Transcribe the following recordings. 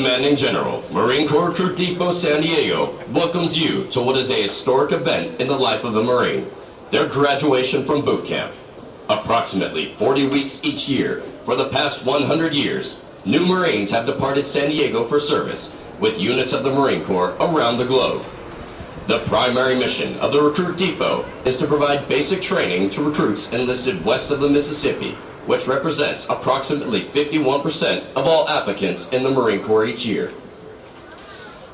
Commanding General, Marine Corps Recruit Depot, San Diego, welcomes you to what is a historic event in the life of a Marine, their graduation from boot camp. Approximately 40 weeks each year, for the past 100 years, new Marines have departed San Diego for service with units of the Marine Corps around the globe. The primary mission of the Recruit Depot is to provide basic training to recruits enlisted west of the Mississippi, which represents approximately 51% of all applicants in the Marine Corps each year.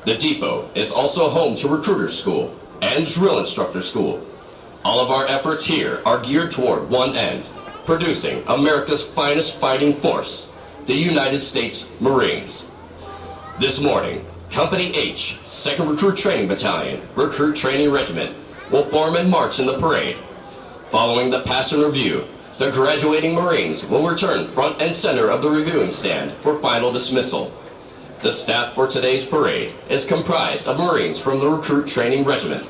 The depot is also home to Recruiter School and Drill Instructor School. All of our efforts here are geared toward one end, producing America's finest fighting force, the United States Marines. This morning, Company H, 2nd Recruit Training Battalion, Recruit Training Regiment, will form and march in the parade. Following the pass and review, the graduating Marines will return front and center of the reviewing stand for final dismissal. The staff for today's parade is comprised of Marines from the Recruit Training Regiment.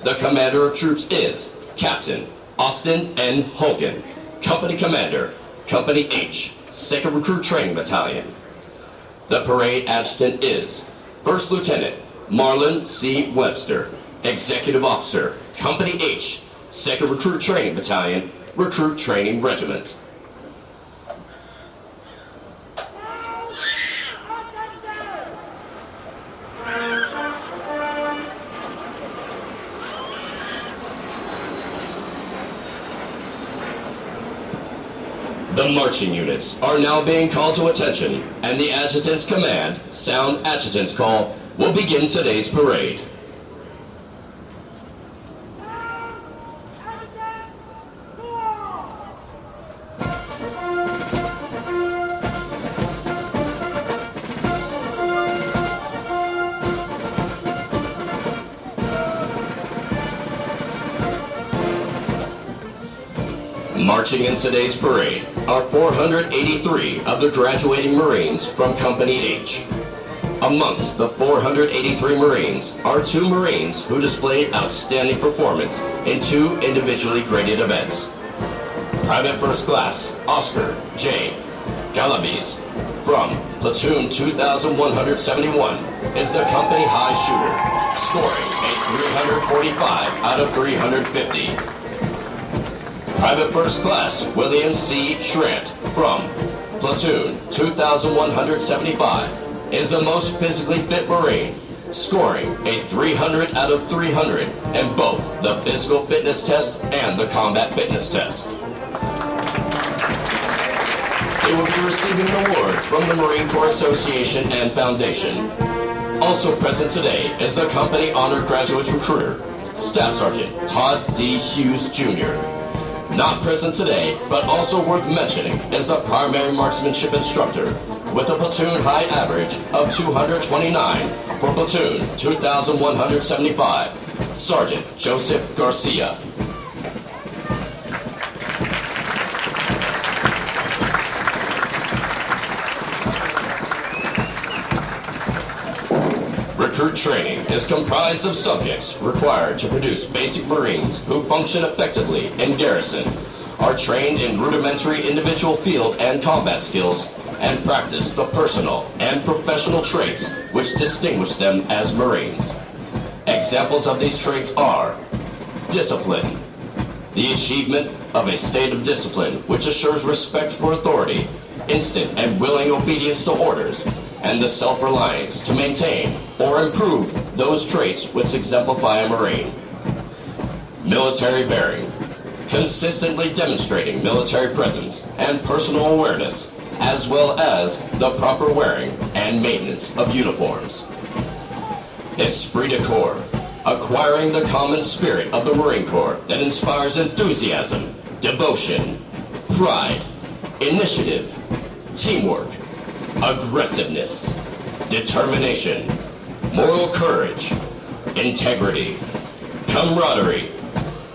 The commander of troops is Captain Austin N. Hogan, Company Commander, Company H, 2nd Recruit Training Battalion. The parade adjutant is First Lieutenant Marlon C. Webster, Executive Officer, Company H, 2nd Recruit Training Battalion, Recruit Training Regiment. The marching units are now being called to attention, and the adjutant's command, sound adjutant's call, will begin today's parade. Marching in today's parade are 483 of the graduating Marines from Company H. Amongst the 483 Marines are 2 Marines who displayed outstanding performance in 2 individually graded events. Private First Class Oscar J. Galaviz from Platoon 2171 is the company high shooter, scoring a 345 out of 350. Private First Class William C. Schrant from Platoon 2175 is the most physically fit Marine, scoring a 300 out of 300 in both the physical fitness test and the combat fitness test. They will be receiving an award from the Marine Corps Association and Foundation. Also present today is the Company Honor Graduates Recruiter, Staff Sergeant Todd D. Hughes, Jr. Not present today, but also worth mentioning, is the primary marksmanship instructor with a platoon high average of 229 for Platoon 2175, Sergeant Joseph Garcia. Recruit training is comprised of subjects required to produce basic Marines who function effectively in garrison, are trained in rudimentary individual field and combat skills, and practice the personal and professional traits which distinguish them as Marines. Examples of these traits are discipline, the achievement of a state of discipline which assures respect for authority, instant and willing obedience to orders, and the self-reliance to maintain or improve those traits which exemplify a Marine. Military bearing, consistently demonstrating military presence and personal awareness, as well as the proper wearing and maintenance of uniforms. Esprit de corps, acquiring the common spirit of the Marine Corps that inspires enthusiasm, devotion, pride, initiative, teamwork, aggressiveness, determination, moral courage, integrity, camaraderie,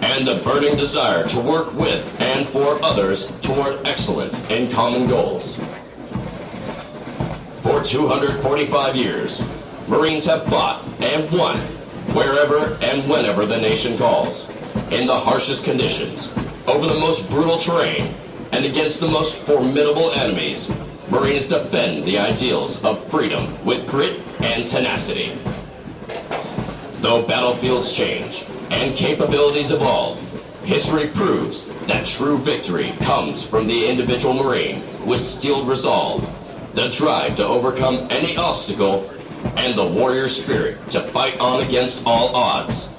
and the burning desire to work with and for others toward excellence in common goals. For 245 years, Marines have fought and won wherever and whenever the nation calls, in the harshest conditions, over the most brutal terrain, and against the most formidable enemies, Marines defend the ideals of freedom with grit and tenacity. Though battlefields change and capabilities evolve, history proves that true victory comes from the individual Marine with steeled resolve, the drive to overcome any obstacle, and the warrior spirit to fight on against all odds.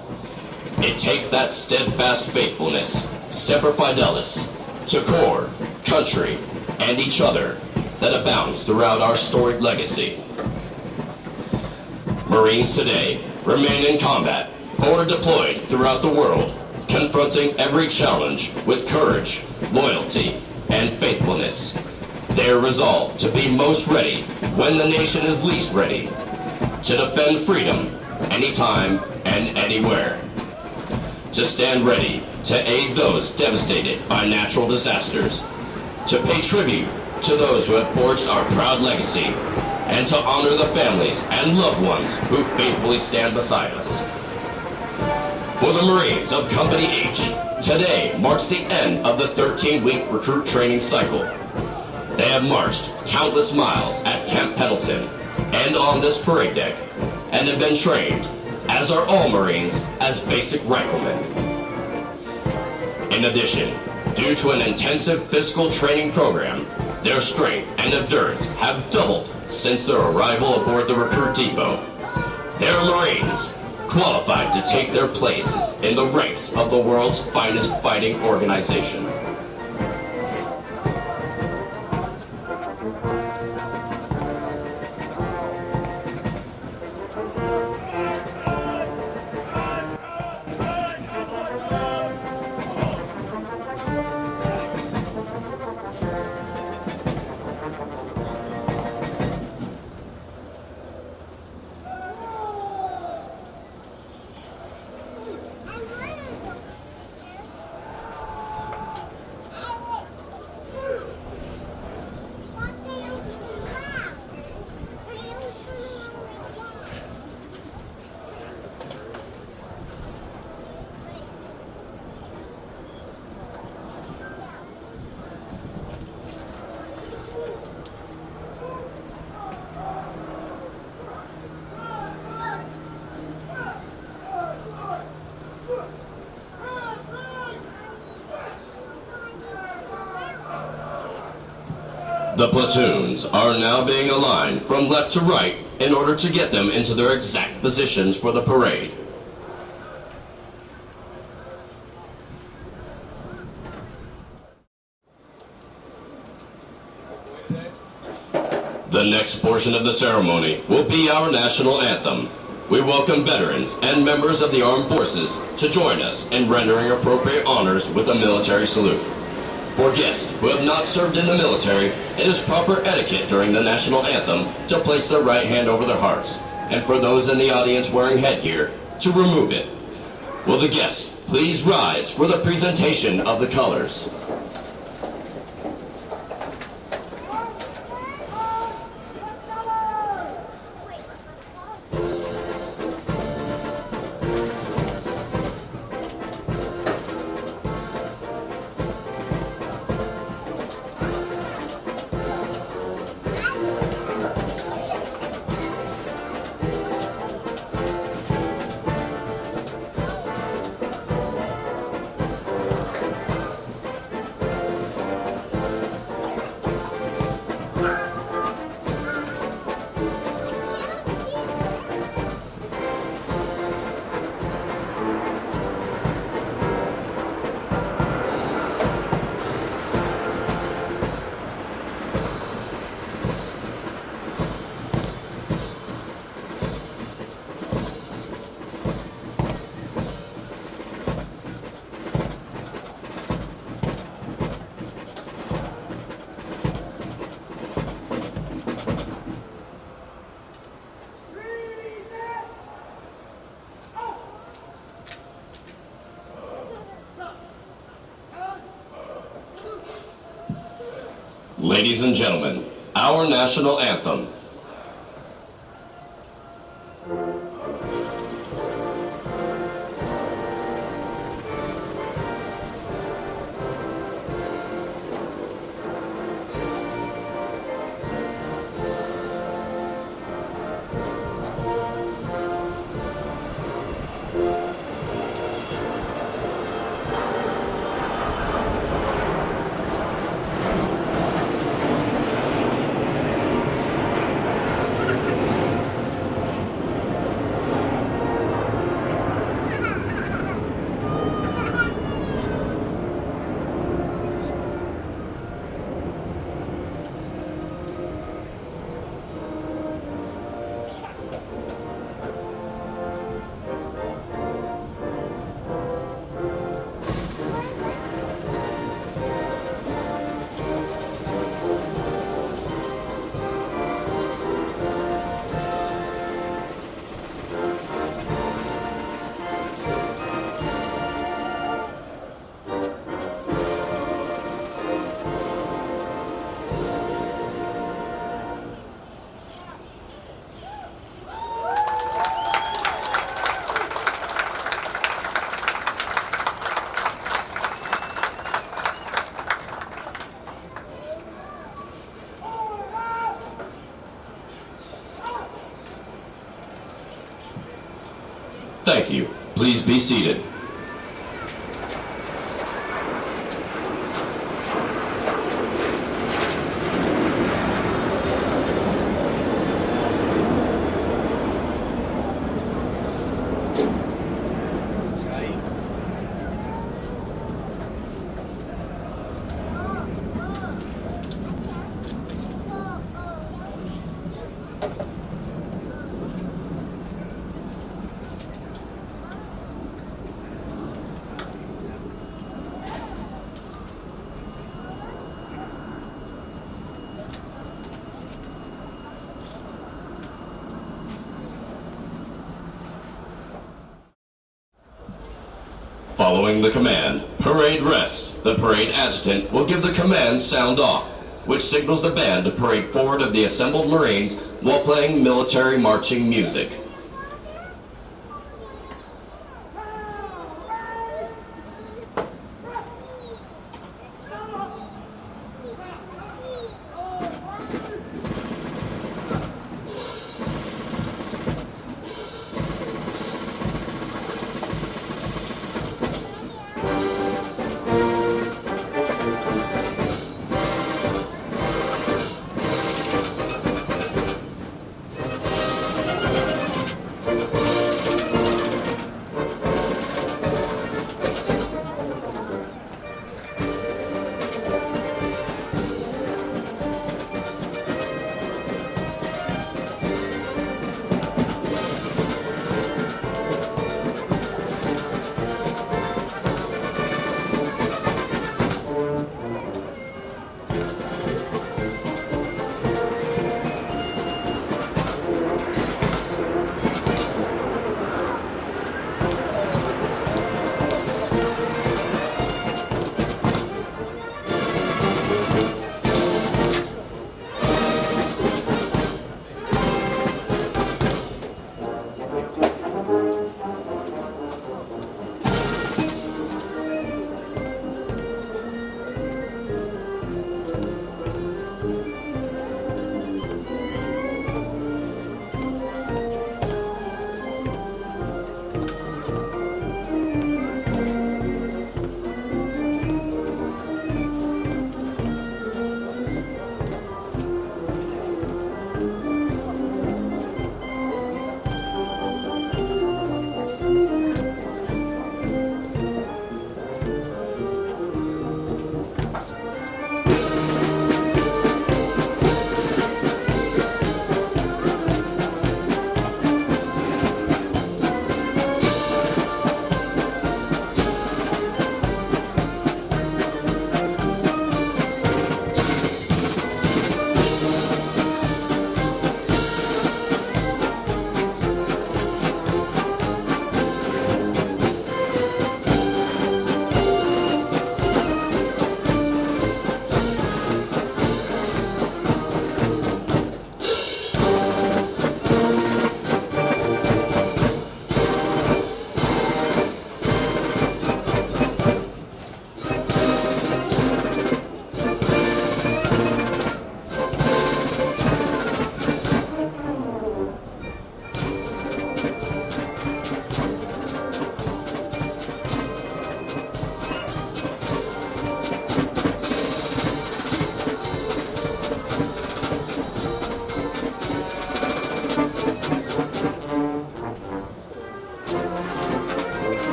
It takes that steadfast faithfulness, semper fidelis, to corps, country, and each other that abounds throughout our storied legacy. Marines today remain in combat or deployed throughout the world, confronting every challenge with courage, loyalty, and faithfulness. They are resolved to be most ready when the nation is least ready, to defend freedom anytime and anywhere, to stand ready to aid those devastated by natural disasters, to pay tribute to those who have forged our proud legacy, and to honor the families and loved ones who faithfully stand beside us. For the Marines of Company H, today marks the end of the 13-week recruit training cycle. They have marched countless miles at Camp Pendleton and on this parade deck, and have been trained, as are all Marines, as basic riflemen. In addition, due to an intensive physical training program, their strength and endurance have doubled since their arrival aboard the recruit depot. They are Marines, qualified to take their places in the ranks of the world's finest fighting organization. The platoons are now being aligned from left to right in order to get them into their exact positions for the parade. The next portion of the ceremony will be our national anthem. We welcome veterans and members of the armed forces to join us in rendering appropriate honors with a military salute. For guests who have not served in the military, it is proper etiquette during the national anthem to place their right hand over their hearts, and for those in the audience wearing headgear, to remove it. Will the guests please rise for the presentation of the colors? Ladies and gentlemen, our national anthem. Please be seated. Following the command, parade rest, the parade adjutant will give the command sound off, which signals the band to parade forward of the assembled Marines while playing military marching music.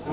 The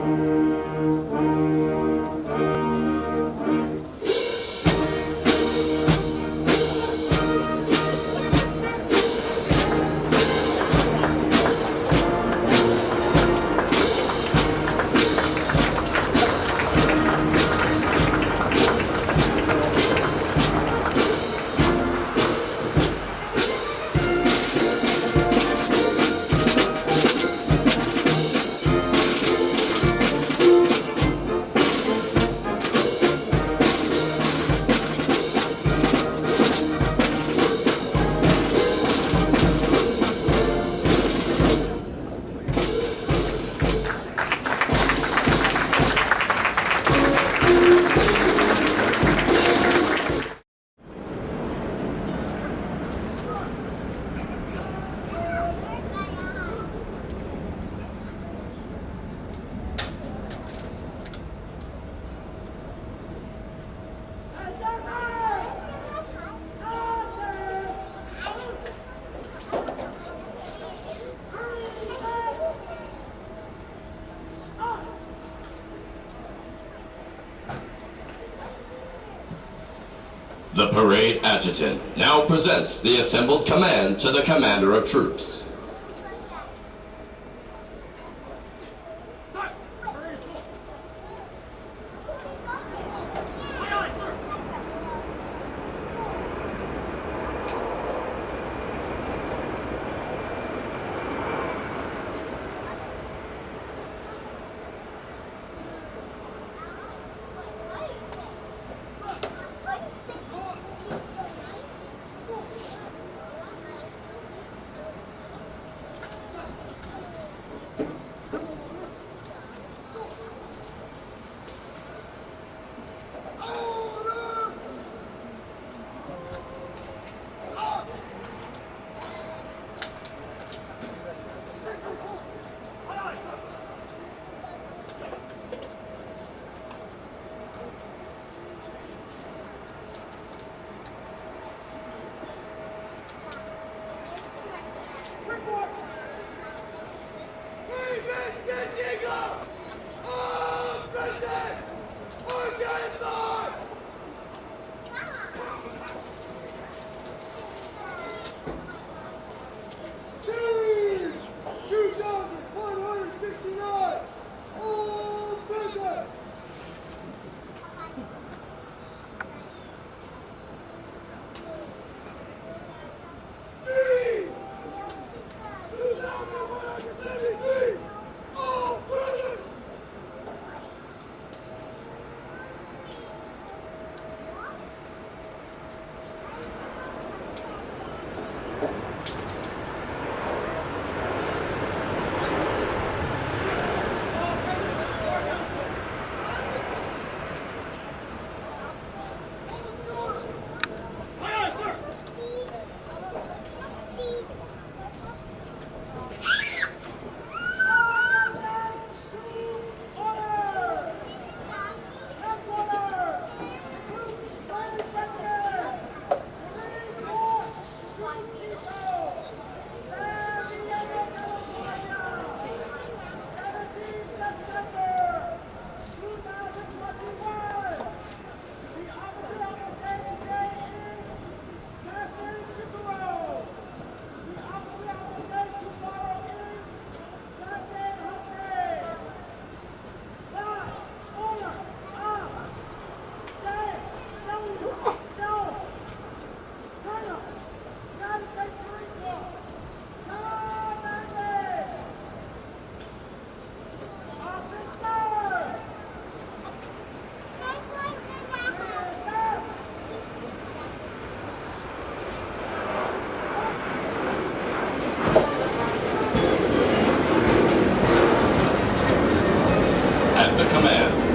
parade adjutant now presents the assembled command to the commander of troops.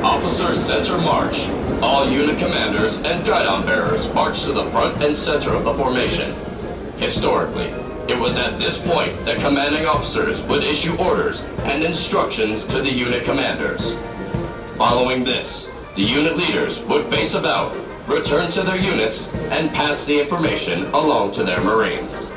Officers center march. All unit commanders and guidon bearers march to the front and center of the formation. Historically, it was at this point that commanding officers would issue orders and instructions to the unit commanders. Following this, the unit leaders would face about, return to their units, and pass the information along to their Marines.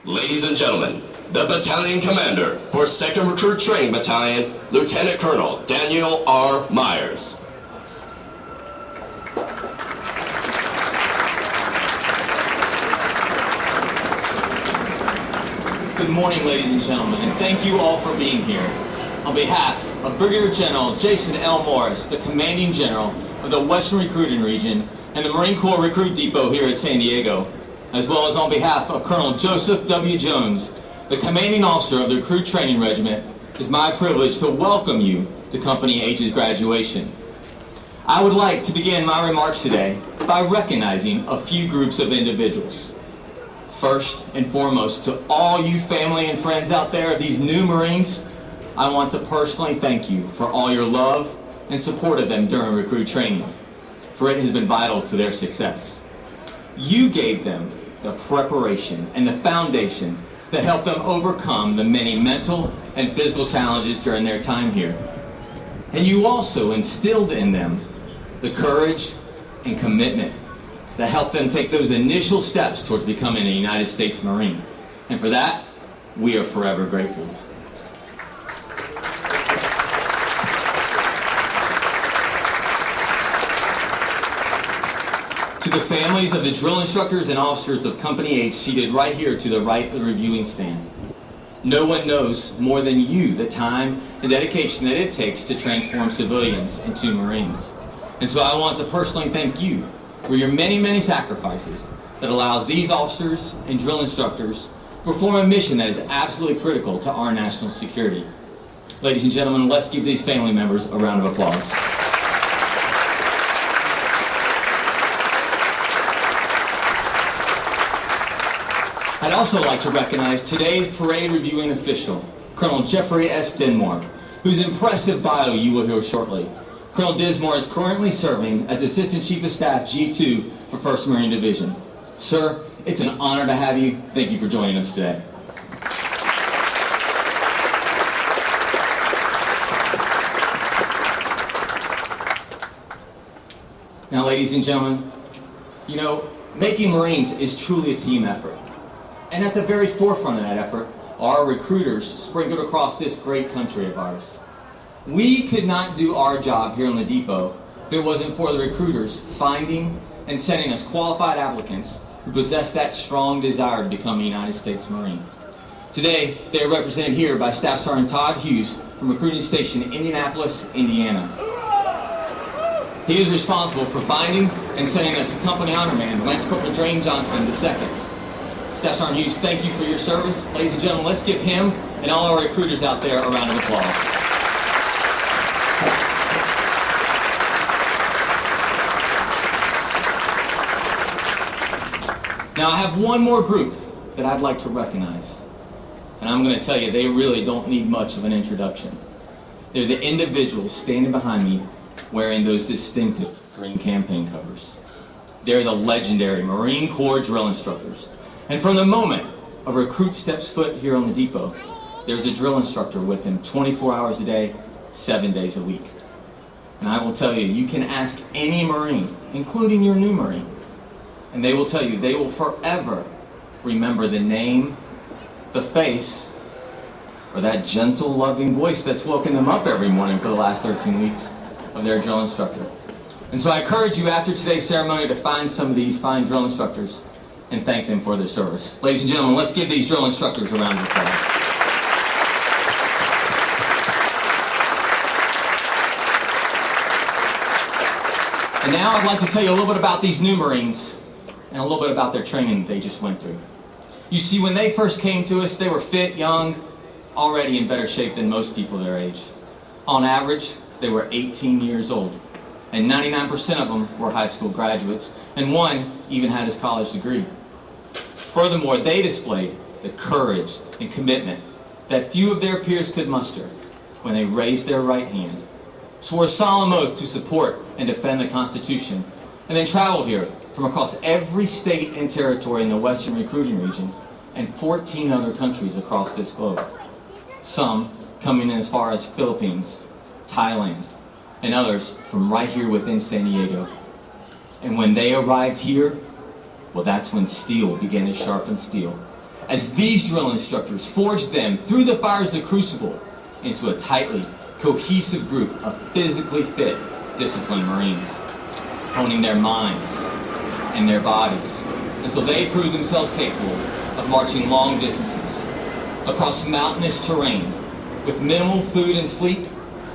Ladies and gentlemen, the battalion commander for 2nd Recruit Training Battalion, Lieutenant Colonel Daniel R. Myers. Good morning, ladies and gentlemen, and thank you all for being here. On behalf of Brigadier General Jason L. Morris, the Commanding General of the Western Recruiting Region and the Marine Corps Recruit Depot here at San Diego, as well as on behalf of Colonel Joseph W. Jones, the Commanding Officer of the Recruit Training Regiment, it is my privilege to welcome you to Company H's graduation. I would like to begin my remarks today by recognizing a few groups of individuals. First and foremost, to all you family and friends out there, these new Marines, I want to personally thank you for all your love and support of them during recruit training, for it has been vital to their success. You gave them the preparation and the foundation that helped them overcome the many mental and physical challenges during their time here. And you also instilled in them the courage and commitment that helped them take those initial steps towards becoming a United States Marine. And for that, we are forever grateful. To the families of the drill instructors and officers of Company H seated right here to the right of the reviewing stand, no one knows more than you the time and dedication that it takes to transform civilians into Marines. And so I want to personally thank you for your many, many sacrifices that allows these officers and drill instructors to perform a mission that is absolutely critical to our national security. Ladies and gentlemen, let's give these family members a round of applause. I'd also like to recognize today's parade reviewing official, Colonel Jeffrey S. Denmore, whose impressive bio you will hear shortly. Colonel Dismore is currently serving as Assistant Chief of Staff G2 for 1st Marine Division. Sir, it's an honor to have you. Thank you for joining us today. Now, ladies and gentlemen, you know, making Marines is truly a team effort. And at the very forefront of that effort are recruiters sprinkled across this great country of ours. We could not do our job here in the depot if it wasn't for the recruiters finding and sending us qualified applicants who possess that strong desire to become a United States Marine. Today, they are represented here by Staff Sergeant Todd Hughes from Recruiting Station Indianapolis, Indiana. He is responsible for finding and sending us Company Honor Man, Lance Corporal Drain Johnson II. Staff Sergeant Hughes, thank you for your service. Ladies and gentlemen, let's give him and all our recruiters out there a round of applause. Now, I have one more group that I'd like to recognize. And I'm going to tell you, they really don't need much of an introduction. They're the individuals standing behind me wearing those distinctive green campaign covers. They're the legendary Marine Corps drill instructors. And from the moment a recruit steps foot here on the depot, there's a drill instructor with him 24 hours a day, 7 days a week. And I will tell you, you can ask any Marine, including your new Marine, and they will tell you they will forever remember the name, the face, or that gentle, loving voice that's woken them up every morning for the last 13 weeks of their drill instructor. And so I encourage you after today's ceremony to find some of these fine drill instructors and thank them for their service. Ladies and gentlemen, let's give these drill instructors a round of applause. And now I'd like to tell you a little bit about these new Marines and a little bit about their training that they just went through. You see, when they first came to us, they were fit, young, already in better shape than most people their age. On average, they were 18 years old, and 99% of them were high school graduates, and one even had his college degree. Furthermore, they displayed the courage and commitment that few of their peers could muster when they raised their right hand, swore a solemn oath to support and defend the Constitution, and then traveled here from across every state and territory in the Western Recruiting Region and 14 other countries across this globe. Some coming in as far as Philippines, Thailand, and others from right here within San Diego. And when they arrived here, well, that's when steel began to sharpen steel. as these drill instructors forged them through the fires of the crucible into a tightly cohesive group of physically fit, disciplined Marines, honing their minds and their bodies until they proved themselves capable of marching long distances across mountainous terrain with minimal food and sleep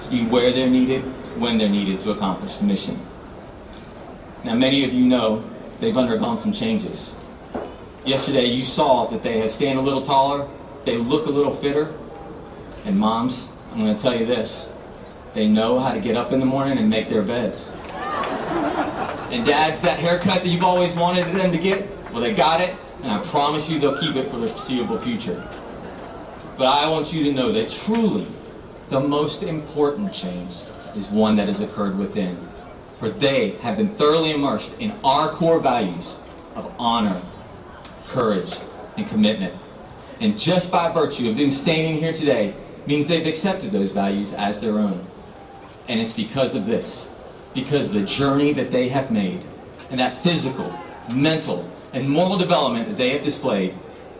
to be where they're needed, when they're needed to accomplish the mission. Now, many of you know they've undergone some changes. Yesterday, you saw that they have stand a little taller, they look a little fitter, and moms, I'm going to tell you this, they know how to get up in the morning and make their beds. And dads, that haircut that you've always wanted them to get, well, they got it, and I promise you they'll keep it for the foreseeable future. But I want you to know that truly, the most important change is one that has occurred within. For they have been thoroughly immersed in our core values of honor, courage, and commitment. And just by virtue of them standing here today means they've accepted those values as their own. And it's because of this, because of the journey that they have made, and that physical, mental, and moral development that they have displayed,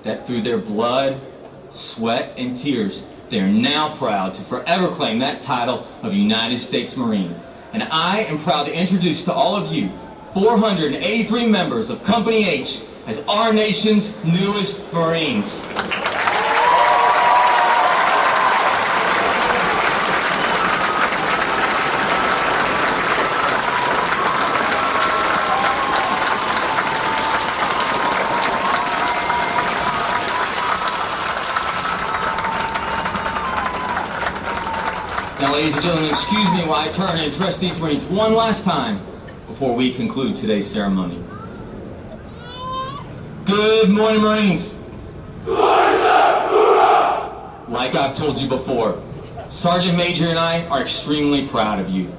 that through their blood, sweat, and tears, they are now proud to forever claim that title of United States Marine. And I am proud to introduce to all of you 483 members of Company H as our nation's newest Marines. Now, ladies and gentlemen, excuse me while I turn and address these Marines one last time before we conclude today's ceremony. Good morning, Marines. Good morning, sir. Hoorah! Like I've told you before, Sergeant Major and I are extremely proud of you.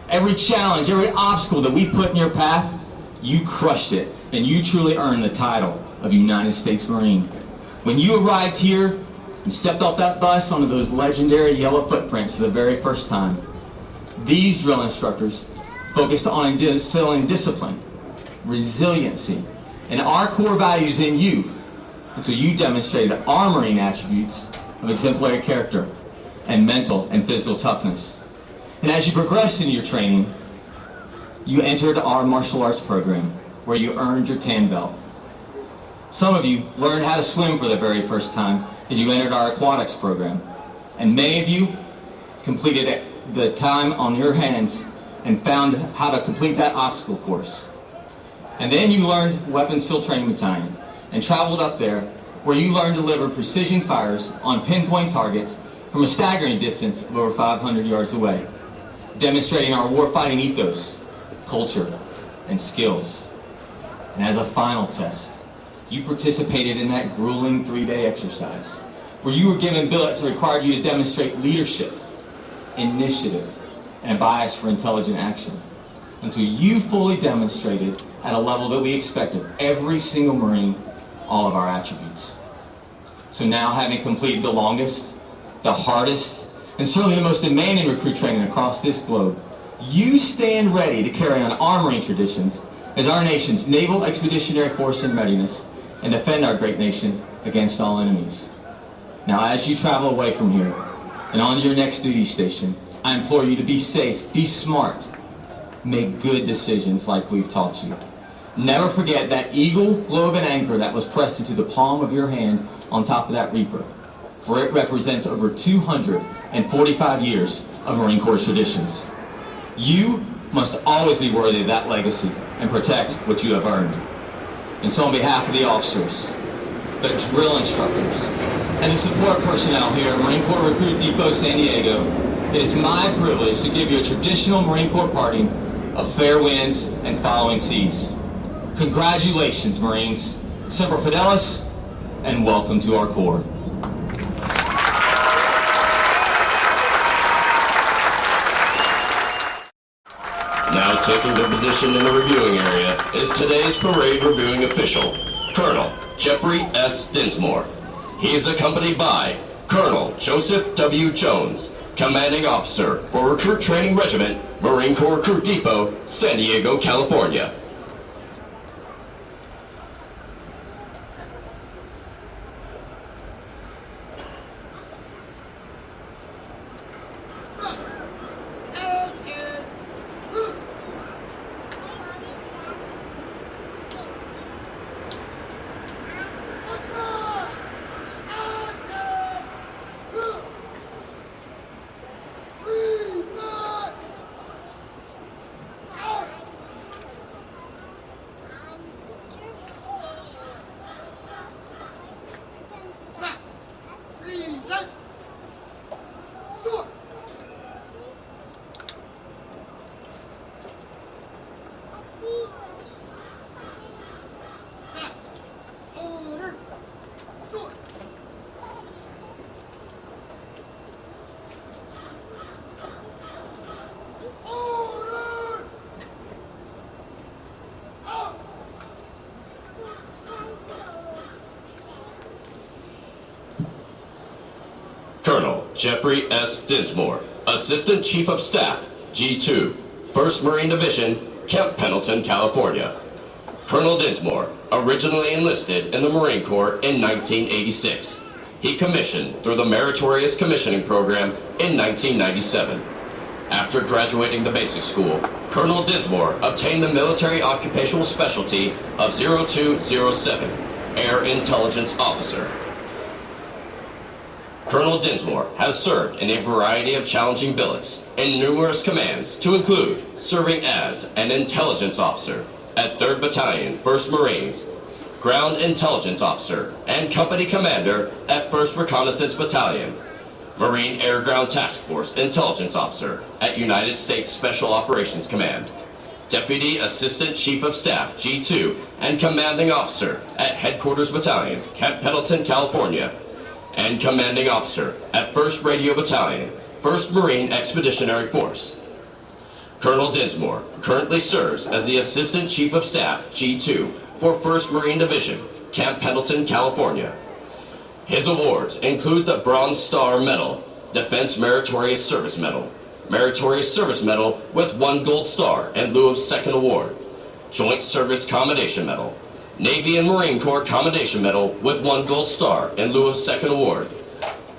Every challenge, every obstacle that we put in your path, you crushed it, and you truly earned the title of United States Marine. When you arrived here and stepped off that bus onto those legendary yellow footprints for the very first time, these drill instructors focused on instilling discipline, resiliency, and our core values in you until you demonstrated our Marine attributes of exemplary character and mental and physical toughness. And as you progressed in your training, you entered our martial arts program where you earned your tan belt. Some of you learned how to swim for the very first time as you entered our aquatics program. And many of you completed the time on your hands and found how to complete that obstacle course. And then you learned Weapons Field Training Battalion and traveled up there where you learned to deliver precision fires on pinpoint targets from a staggering distance of over 500 yards away, demonstrating our warfighting ethos, culture, and skills. And as a final test, you participated in that grueling 3-day exercise where you were given billets that required you to demonstrate leadership, initiative, and a bias for intelligent action until you fully demonstrated at a level that we expect of every single Marine all of our attributes. So now, having completed the longest, the hardest, and certainly the most demanding recruit training across this globe, you stand ready to carry on our Marine traditions as our nation's naval expeditionary force in readiness and defend our great nation against all enemies. Now, as you travel away from here and on to your next duty station, I implore you to be safe, be smart, make good decisions like we've taught you. Never forget that eagle, globe, and anchor that was pressed into the palm of your hand on top of that Reaper, for it represents over 245 years of Marine Corps traditions. You must always be worthy of that legacy and protect what you have earned. And so on behalf of the officers, the drill instructors, and the support personnel here at Marine Corps Recruit Depot San Diego, it is my privilege to give you a traditional Marine Corps parting of fair winds and following seas. Congratulations, Marines. Semper Fidelis, and welcome to our Corps. Now taking their position in the reviewing area is today's parade reviewing official, Colonel Jeffrey S. Dinsmore. He is accompanied by Colonel Joseph W. Jones, Commanding Officer for Recruit Training Regiment, Marine Corps Recruit Depot, San Diego, California. Jeffrey S. Dinsmore, Assistant Chief of Staff, G2, 1st Marine Division, Camp Pendleton, California. Colonel Dinsmore originally enlisted in the Marine Corps in 1986. He commissioned through the Meritorious Commissioning Program in 1997. After graduating the basic school, Colonel Dinsmore obtained the military occupational specialty of 0207, Air Intelligence Officer. Colonel Dinsmore has served in a variety of challenging billets in numerous commands, to include serving as an intelligence officer at 3rd Battalion, 1st Marines, Ground Intelligence Officer and Company Commander at 1st Reconnaissance Battalion, Marine Air Ground Task Force Intelligence Officer at United States Special Operations Command, Deputy Assistant Chief of Staff, G2, and Commanding Officer at Headquarters Battalion, Camp Pendleton, California, and Commanding Officer at 1st Radio Battalion, 1st Marine Expeditionary Force. Colonel Dinsmore currently serves as the Assistant Chief of Staff, G2, for 1st Marine Division, Camp Pendleton, California. His awards include the Bronze Star Medal, Defense Meritorious Service Medal, Meritorious Service Medal with 1 Gold Star in lieu of 2nd award, Joint Service Commendation Medal, Navy and Marine Corps Commendation Medal with 1 Gold Star in lieu of 2nd award,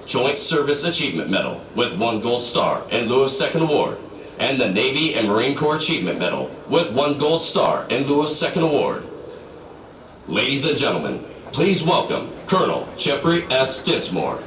Joint Service Achievement Medal with 1 Gold Star in lieu of 2nd award, and the Navy and Marine Corps Achievement Medal with 1 Gold Star in lieu of 2nd award. Ladies and gentlemen, please welcome Colonel Jeffrey S. Dinsmore.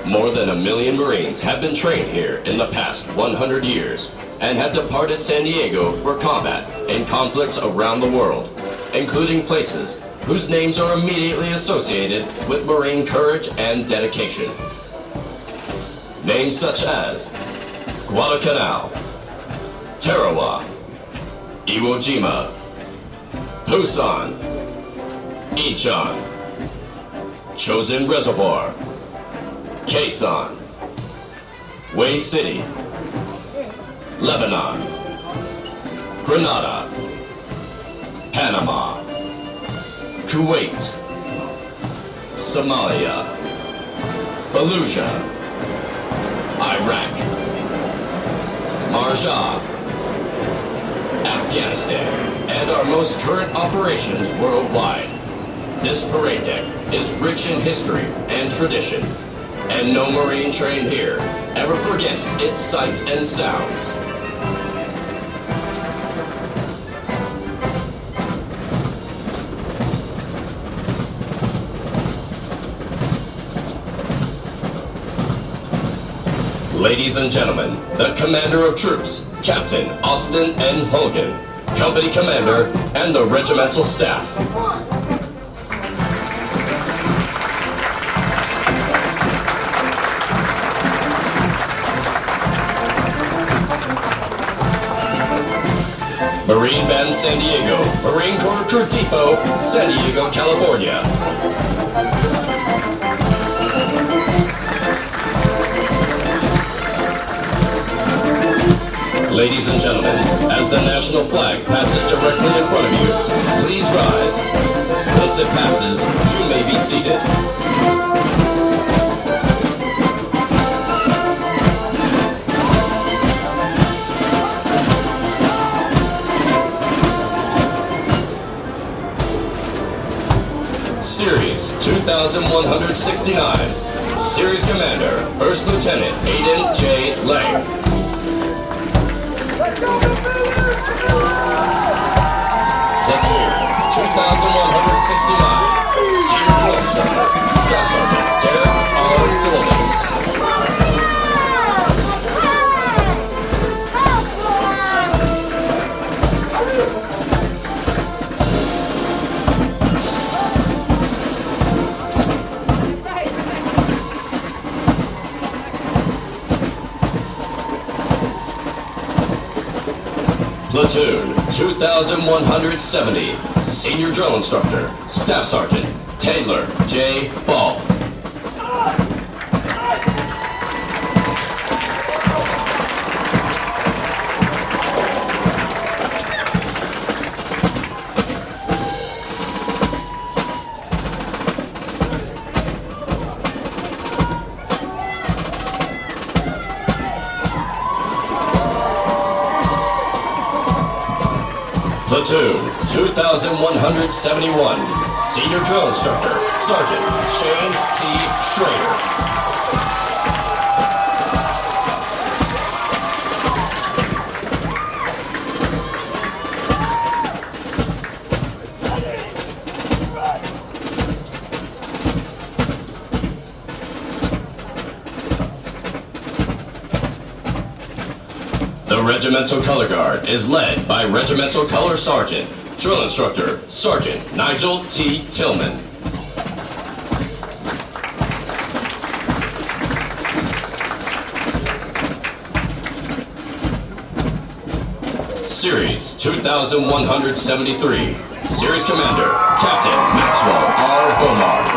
More than 1 million Marines have been trained here in the past 100 years and have departed San Diego for combat in conflicts around the world, including places whose names are immediately associated with Marine courage and dedication. Names such as Guadalcanal, Tarawa, Iwo Jima, Busan, Incheon, Chosin Reservoir, Quezon, Way City, Lebanon, Grenada, Panama, Kuwait, Somalia, Fallujah, Iraq, Marjah, Afghanistan, and our most current operations worldwide. This parade deck is rich in history and tradition, and no Marine trained here ever forgets its sights and sounds. Ladies and gentlemen, the Commander of Troops, Captain Austin N. Hogan, Company Commander, and the Regimental Staff. Marine Band San Diego, Marine Corps Recruit Depot, San Diego, California. Ladies and gentlemen, as the national flag passes directly in front of you, please rise. Once it passes, you may be seated. Series 2169. Series Commander, First Lieutenant Aiden J. Lang. Platoon 2169. Senior Drill Instructor, Staff Sergeant Derek R. Golden. Platoon 2170, Senior Drill Instructor, Staff Sergeant Taylor J. Ball. Platoon 2171, Senior Drill Instructor, Sergeant Shane T. Schrader. The Regimental Color Guard is led by Regimental Color Sergeant, Drill Instructor, Sergeant Nigel T. Tillman. Series 2173, Series Commander, Captain Maxwell R. Beaumont.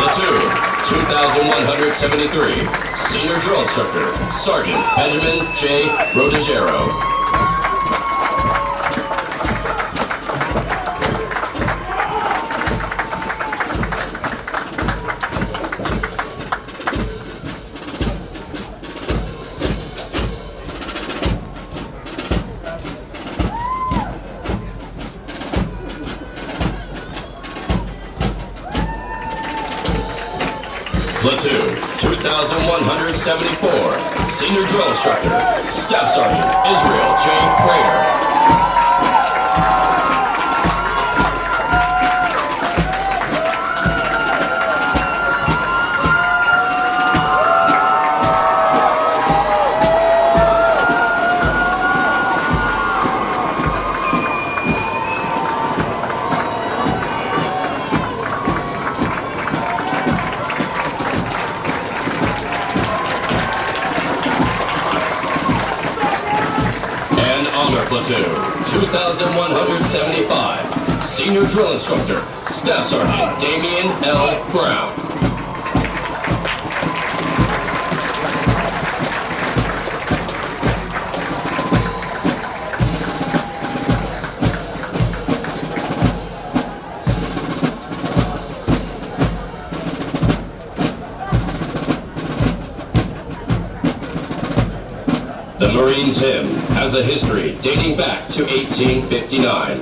Platoon 2173, Senior Drill Instructor, Sergeant Benjamin J. Rodegero. Platoon 2174, Senior Drill Instructor, Staff Sergeant Israel J. Prater. Platoon 2175, Senior Drill Instructor, Staff Sergeant Damian L. Brown. The Marines Hymn has a history dating back to 1859.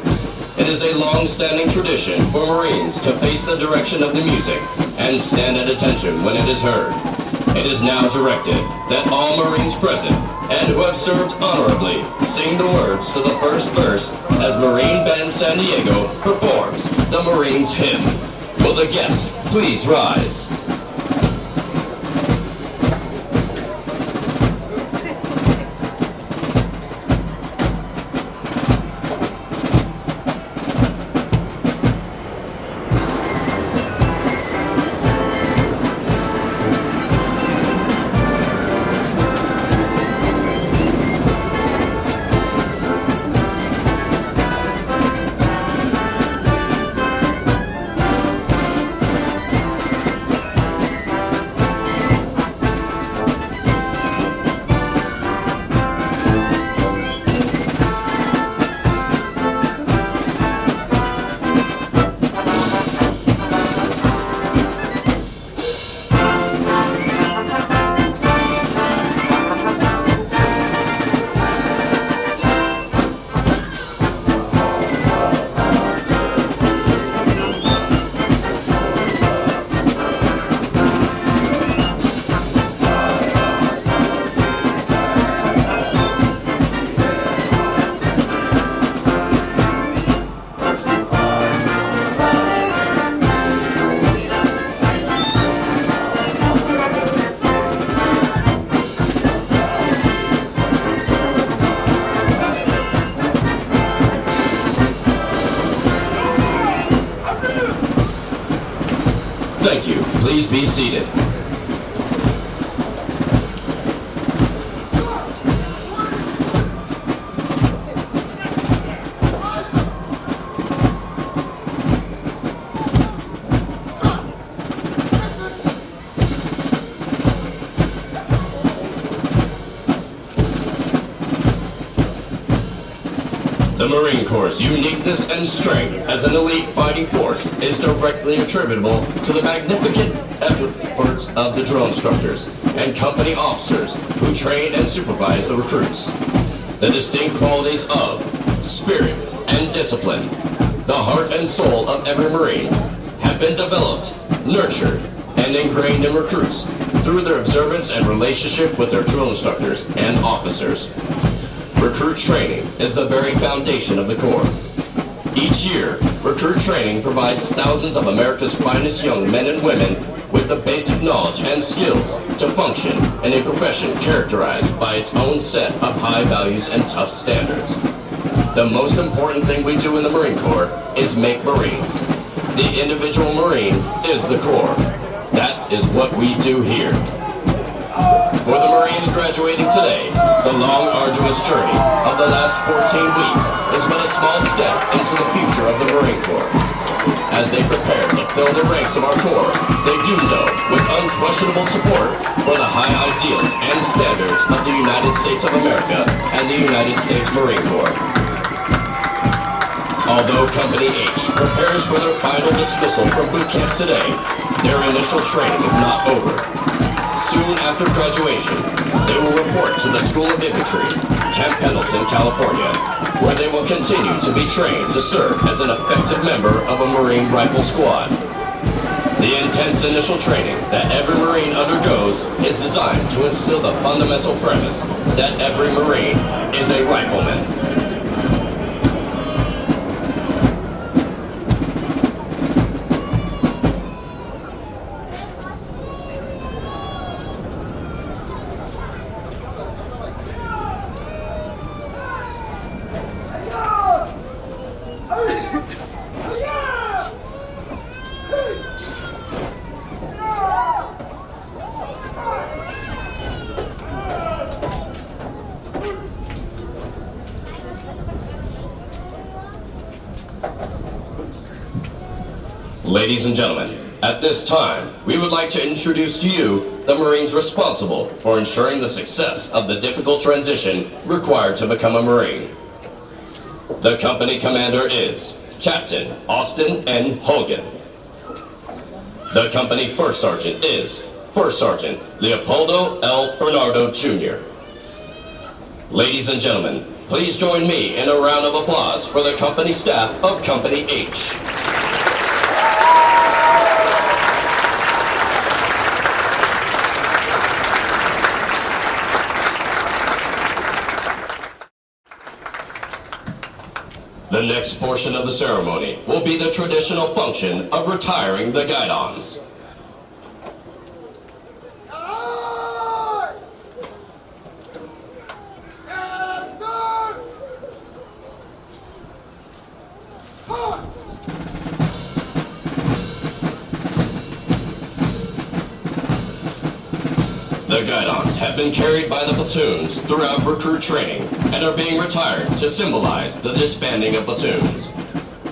It is a long-standing tradition for Marines to face the direction of the music and stand at attention when it is heard. It is now directed that all Marines present and who have served honorably sing the words to the first verse as Marine Band San Diego performs the Marines Hymn. Will the guests please rise? The Marine Corps' uniqueness and strength as an elite fighting force is directly attributable to the magnificent efforts of the drill instructors and company officers who train and supervise the recruits. The distinct qualities of spirit and discipline, the heart and soul of every Marine, have been developed, nurtured, and ingrained in recruits through their observance and relationship with their drill instructors and officers. Recruit training is the very foundation of the Corps. Each year, recruit training provides thousands of America's finest young men and women with the basic knowledge and skills to function in a profession characterized by its own set of high values and tough standards. The most important thing we do in the Marine Corps is make Marines. The individual Marine is the Corps. That is what we do here. For the Marines graduating today, the long, arduous journey of the last 14 weeks is but a small step into the future of the Marine Corps. As they prepare to fill the ranks of our Corps, they do so with unquestionable support for the high ideals and standards of the United States of America and the United States Marine Corps. Although Company H prepares for their final dismissal from boot camp today, their initial training is not over. Soon after graduation, they will report to the School of Infantry, Camp Pendleton, California, where they will continue to be trained to serve as an effective member of a Marine Rifle Squad. The intense initial training that every Marine undergoes is designed to instill the fundamental premise that every Marine is a rifleman. Ladies and gentlemen, at this time, we would like to introduce to you the Marines responsible for ensuring the success of the difficult transition required to become a Marine. The company commander is Captain Austin N. Hogan. The company first sergeant is First Sergeant Leopoldo L. Bernardo, Jr. Ladies and gentlemen, please join me in a round of applause for the company staff of Company H. The next portion of the ceremony will be the traditional function of retiring the guidons. The guidons have been carried by the platoons throughout recruit training and are being retired to symbolize the disbanding of platoons.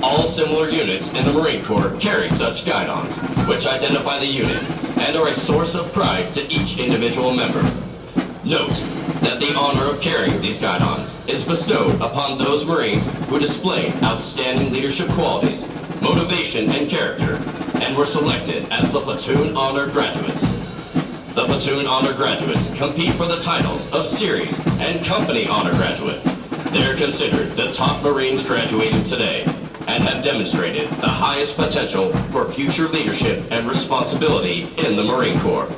All similar units in the Marine Corps carry such guidons, which identify the unit and are a source of pride to each individual member. Note that the honor of carrying these guidons is bestowed upon those Marines who displayed outstanding leadership qualities, motivation, and character, and were selected as the Platoon Honor Graduates. The Platoon Honor Graduates compete for the titles of Series and Company Honor Graduate. They are considered the top Marines graduating today and have demonstrated the highest potential for future leadership and responsibility in the Marine Corps.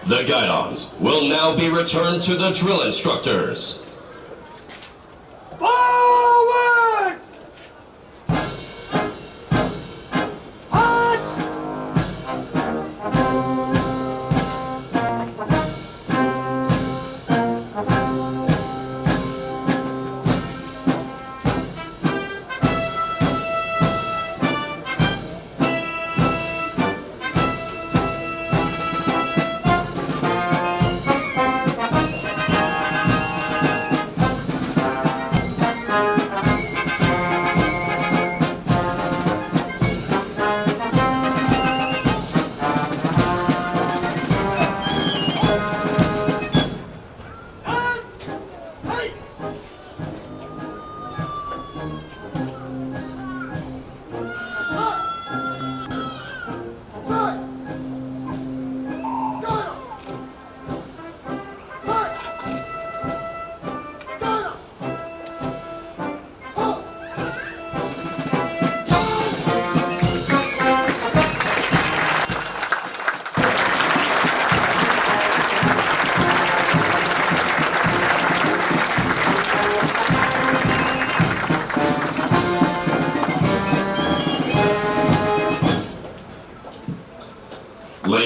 The guidons will now be returned to the drill instructors. Forward! March!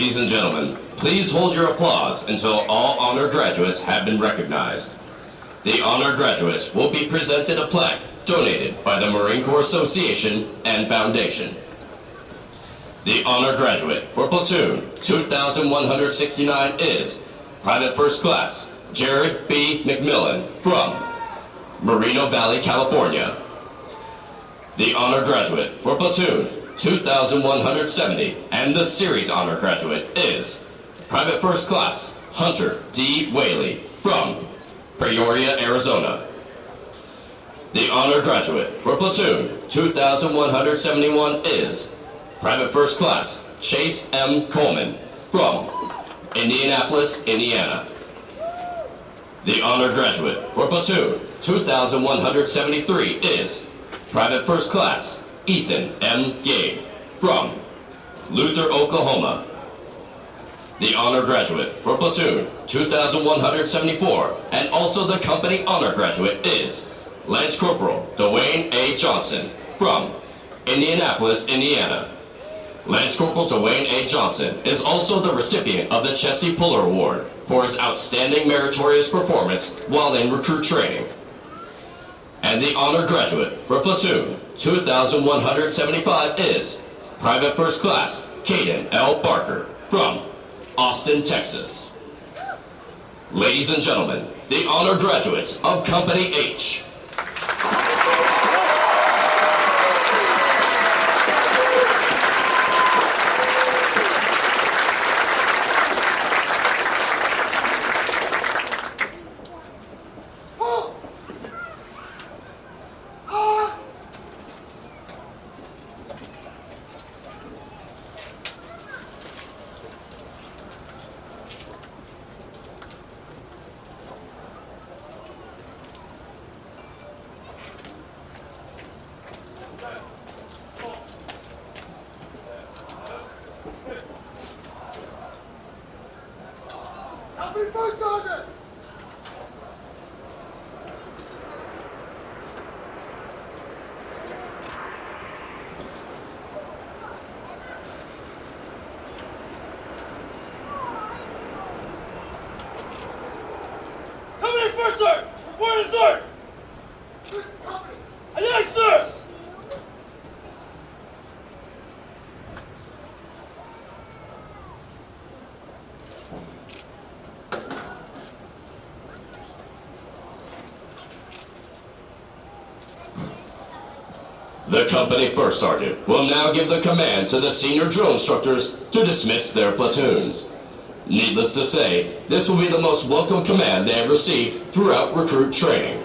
Ladies and gentlemen, please hold your applause until all honor graduates have been recognized. The honor graduates will be presented a plaque donated by the Marine Corps Association and Foundation. The honor graduate for platoon 2169 is Private First Class Jared B. McMillan from Moreno Valley, California. The honor graduate for platoon 2170 and the series honor graduate is Private First Class Hunter D. Whaley from Peoria, Arizona. The honor graduate for platoon 2171 is Private First Class Chase M. Coleman from Indianapolis, Indiana. The honor graduate for platoon 2173 is Private First Class Ethan M. Gabe from Luther, Oklahoma. The honor graduate for platoon 2174 and also the company honor graduate is Lance Corporal Dwayne A. Johnson from Indianapolis, Indiana. Lance Corporal Dwayne A. Johnson is also the recipient of the Chesty Puller Award for his outstanding meritorious performance while in recruit training. And the honor graduate for platoon 2175 is Private First Class Caden L. Barker from Austin, Texas. Ladies and gentlemen, the honor graduates of Company H. Company First Sergeant! Company First Sergeant! Reporting, sir! This is company. Yes, sir! The company first sergeant will now give the command to the senior drill instructors to dismiss their platoons. Needless to say, this will be the most welcome command they have received throughout recruit training.